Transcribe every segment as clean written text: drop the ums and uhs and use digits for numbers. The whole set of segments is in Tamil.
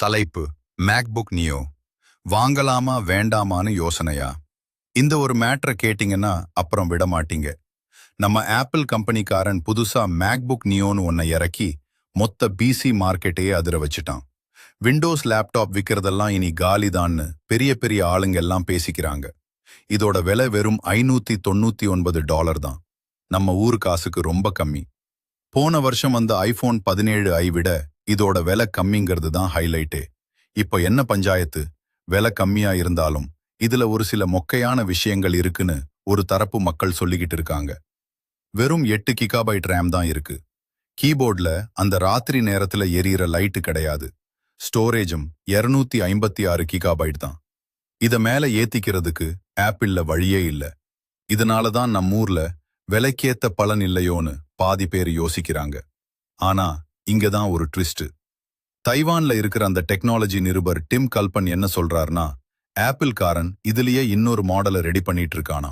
தலைப்பு மேக்புக் நியோ வாங்கலாமா வேண்டாமான்னு யோசனையா. இந்த ஒரு மேட்ரை கேட்டிங்கன்னா அப்புறம் விட மாட்டீங்க. நம்ம ஆப்பிள் கம்பெனிக்காரன் புதுசா மேக்புக் நியோன்னு ஒன்ன இறக்கி மொத்த பிசி மார்க்கெட்டையே அதிர வச்சுட்டான். விண்டோஸ் லேப்டாப் விற்கிறதெல்லாம் இனி காலிதான்னு பெரிய பெரிய ஆளுங்க எல்லாம் பேசிக்கிறாங்க. இதோட விலை வெறும் $599 தான். நம்ம ஊர் காசுக்கு ரொம்ப கம்மி. போன வருஷம் வந்த ஐபோன் 17 விட இதோட விலை கம்மிங்கிறது தான் ஹைலைட்டே. இப்போ என்ன பஞ்சாயத்து? விலை கம்மியா இருந்தாலும் இதுல ஒரு சில மொக்கையான விஷயங்கள் இருக்குன்னு ஒரு தரப்பு மக்கள் சொல்லிக்கிட்டு இருக்காங்க. வெறும் 8 கிகாபைட் ரேம் தான் இருக்கு. கீபோர்ட்ல அந்த ராத்திரி நேரத்துல எரியிற லைட்டு கிடையாது. ஸ்டோரேஜும் 256 கிகாபைட் தான். இத மேல ஏத்திக்கிறதுக்கு ஆப்பிள்ல வழியே இல்ல. இதனால தான் நம்ம ஊர்ல விலைக்கேத்த பலன் இல்லையோன்னு பாதி பேர் யோசிக்கிறாங்க. ஆனா இங்கதான் ஒரு ட்விஸ்ட். தைவான்ல இருக்கிற அந்த டெக்னாலஜி நிருபர் டிம் கல்பன் என்ன சொல்றாருன்னா, ஆப்பிள் காரன் இதுலயே இன்னொரு மாடலை ரெடி பண்ணிட்டு இருக்கானா.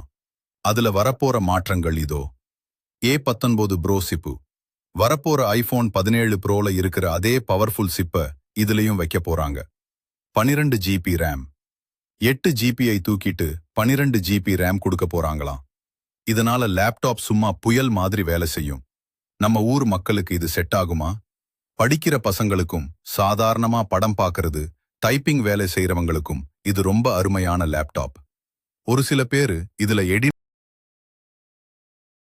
அதுல வரப்போற மாற்றங்கள் இதோ. A19 pro chip. வரப்போற ஐபோன் 17 ப்ரோல இருக்கிற அதே பவர்ஃபுல் சிப்ப இதுலயும் வைக்க போறாங்க. 12 ஜிபி ரேம். 8 ஜிபியை தூக்கிட்டு 12 ஜிபி ரேம் கொடுக்க போறாங்களாம். இதனால லேப்டாப் சும்மா புயல் மாதிரி வேலை செய்யும். நம்ம ஊர் மக்களுக்கு இது செட் ஆகுமா? படிக்கிற பசங்களுக்கும் சாதாரணமா படம் பார்க்கறது, டைப்பிங் வேலை செய்யறவங்களுக்கும் இது ரொம்ப அருமையான லேப்டாப். ஒரு சில பேரு இதுல